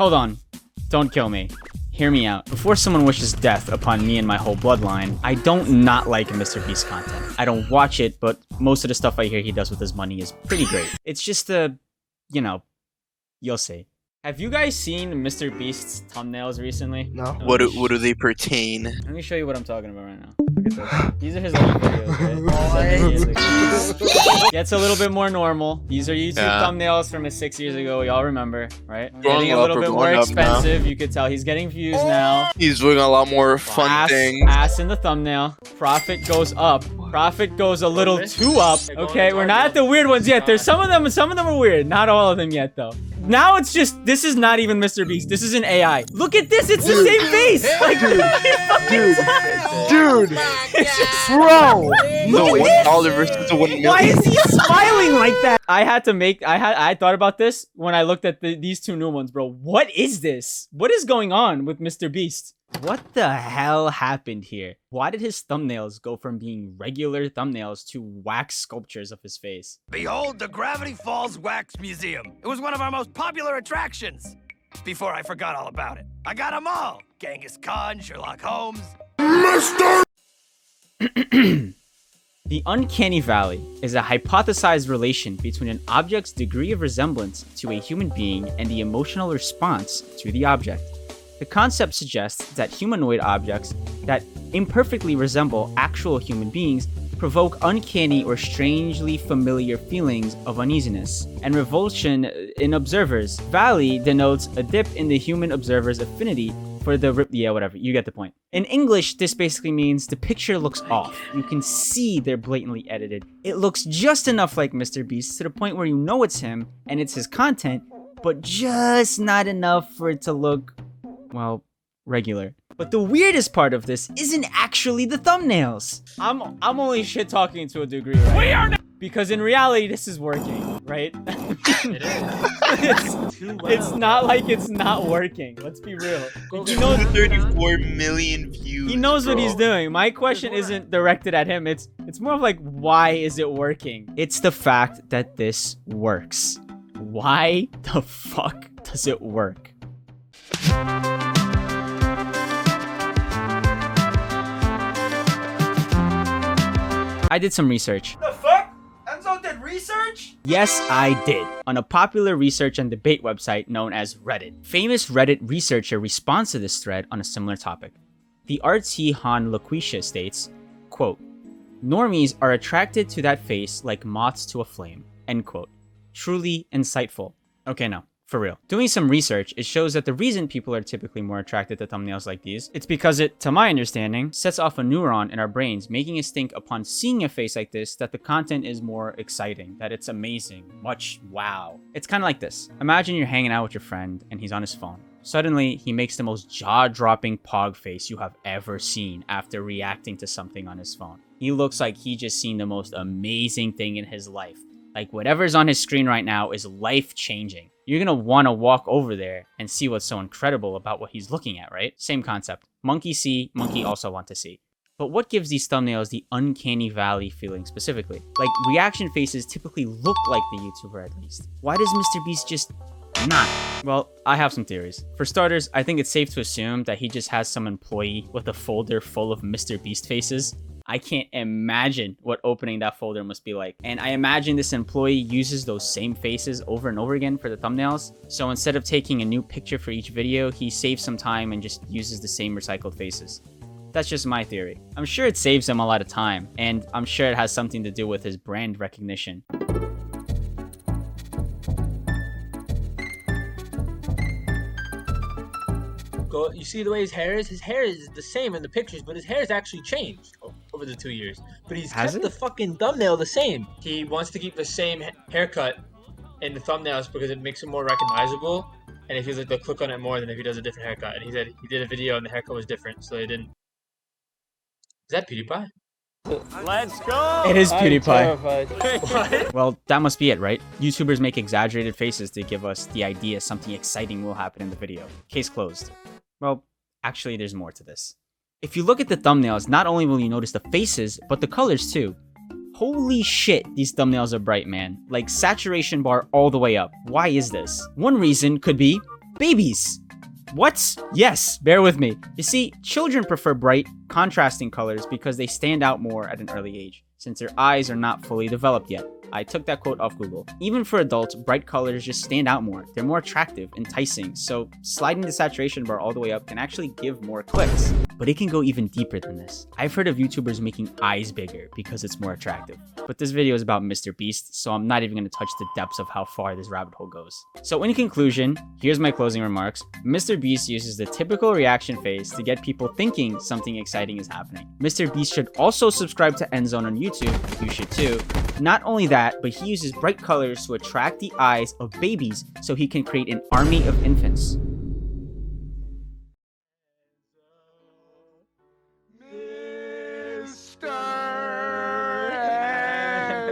Hold on. Don't kill me. Hear me out. Before someone wishes death upon me and my whole bloodline, I don't not like MrBeast's content. I don't watch it, but most of the stuff I hear he does with his money is pretty great. It's just you know, you'll see. Have you guys seen MrBeast's thumbnails recently? No. What do they pertain? Let me show you what I'm talking about right now. Look at this. These are his old videos, right? 7 years ago. Gets a little bit more normal. These are YouTube thumbnails from his 6 years ago. Y'all remember, right? Getting a little bit more expensive. You could tell he's getting views now. He's doing a lot more fun things. Ass in the thumbnail. Profit goes up. Profit goes a little too up. Okay, we're not at the weird ones yet. There's some of them are weird. Not all of them yet, though. Now it's just, this is not even MrBeast. This is an AI. Look at this. It's the same face. Like, Dude. Bro. The $1 versus the 1 million. Why is he smiling like that? I thought about this when I looked at these two new ones, bro. What is this? What is going on with MrBeast? What the hell happened here? Why did his thumbnails go from being regular thumbnails to wax sculptures of his face? Behold the Gravity Falls Wax Museum. It was one of our most popular attractions. Before I forgot all about it. I got them all. Genghis Khan, Sherlock Holmes. The uncanny valley is a hypothesized relation between an object's degree of resemblance to a human being and the emotional response to the object. The concept suggests that humanoid objects that imperfectly resemble actual human beings provoke uncanny or strangely familiar feelings of uneasiness and revulsion in observers. Valley denotes a dip in the human observer's affinity for the yeah, whatever, you get the point. In English, this basically means the picture looks off. You can see they're blatantly edited. It looks just enough like MrBeast to the point where you know it's him and it's his content, but just not enough for it to look, well, regular. But the weirdest part of this isn't actually the thumbnails. I'm only shit talking to a degree, right? We are not, because in reality this is working, right? It is. It's not like it's not working. Let's be real. He knows 34 million views. He knows what he's doing. My question isn't directed at him. It's more of like, why is it working? It's the fact that this works. Why the fuck does it work? I did some research. The fuck? Enzone did research? Yes, I did. On a popular research and debate website known as Reddit. Famous Reddit researcher responds to this thread on a similar topic. The RT Han Laquisha states, quote, "Normies are attracted to that face like moths to a flame," end quote. Truly insightful. Okay, no. For real. Doing some research, it shows that the reason people are typically more attracted to thumbnails like these, it's because it, to my understanding, sets off a neuron in our brains, making us think upon seeing a face like this that the content is more exciting, that it's amazing, much wow. It's kind of like this. Imagine you're hanging out with your friend and he's on his phone. Suddenly, he makes the most jaw-dropping pog face you have ever seen after reacting to something on his phone. He looks like he just seen the most amazing thing in his life. Like whatever's on his screen right now is life-changing. You're gonna want to walk over there and see what's so incredible about what he's looking at, right? Same concept. Monkey see, monkey also want to see. But what gives these thumbnails the uncanny valley feeling specifically? Like, reaction faces typically look like the YouTuber at least. Why does MrBeast just not? Well, I have some theories. For starters, I think it's safe to assume that he just has some employee with a folder full of MrBeast faces. I can't imagine what opening that folder must be like. And I imagine this employee uses those same faces over and over again for the thumbnails. So instead of taking a new picture for each video, he saves some time and just uses the same recycled faces. That's just my theory. I'm sure it saves him a lot of time, and I'm sure it has something to do with his brand recognition. You see the way his hair is? His hair is the same in the pictures, but his hair has actually changed over the 2 years. But he's kept the fucking thumbnail the same. He wants to keep the same haircut in the thumbnails because it makes him more recognizable. And it feels like they'll click on it more than if he does a different haircut. And he said he did a video and the haircut was different, so they didn't. Is that PewDiePie? Let's go! It is PewDiePie. Well, that must be it, right? YouTubers make exaggerated faces to give us the idea something exciting will happen in the video. Case closed. Well, actually, there's more to this. If you look at the thumbnails, not only will you notice the faces, but the colors too. Holy shit, these thumbnails are bright, man. Like, saturation bar all the way up. Why is this? One reason could be babies. What? Yes, bear with me. You see, children prefer bright, contrasting colors because they stand out more at an early age, since their eyes are not fully developed yet. I took that quote off Google. Even for adults, bright colors just stand out more. They're more attractive, enticing, so sliding the saturation bar all the way up can actually give more clicks. But it can go even deeper than this. I've heard of YouTubers making eyes bigger because it's more attractive. But this video is about MrBeast, so I'm not even going to touch the depths of how far this rabbit hole goes. So in conclusion, here's my closing remarks. MrBeast uses the typical reaction phase to get people thinking something exciting is happening. MrBeast should also subscribe to Enzone on YouTube. You should too. Not only that, but he uses bright colors to attract the eyes of babies so he can create an army of infants.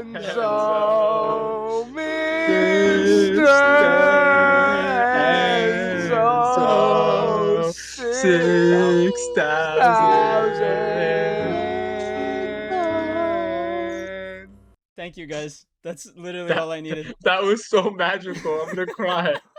Enzo, 6,000. Thank you guys. That's literally all I needed. That was so magical. I'm gonna cry.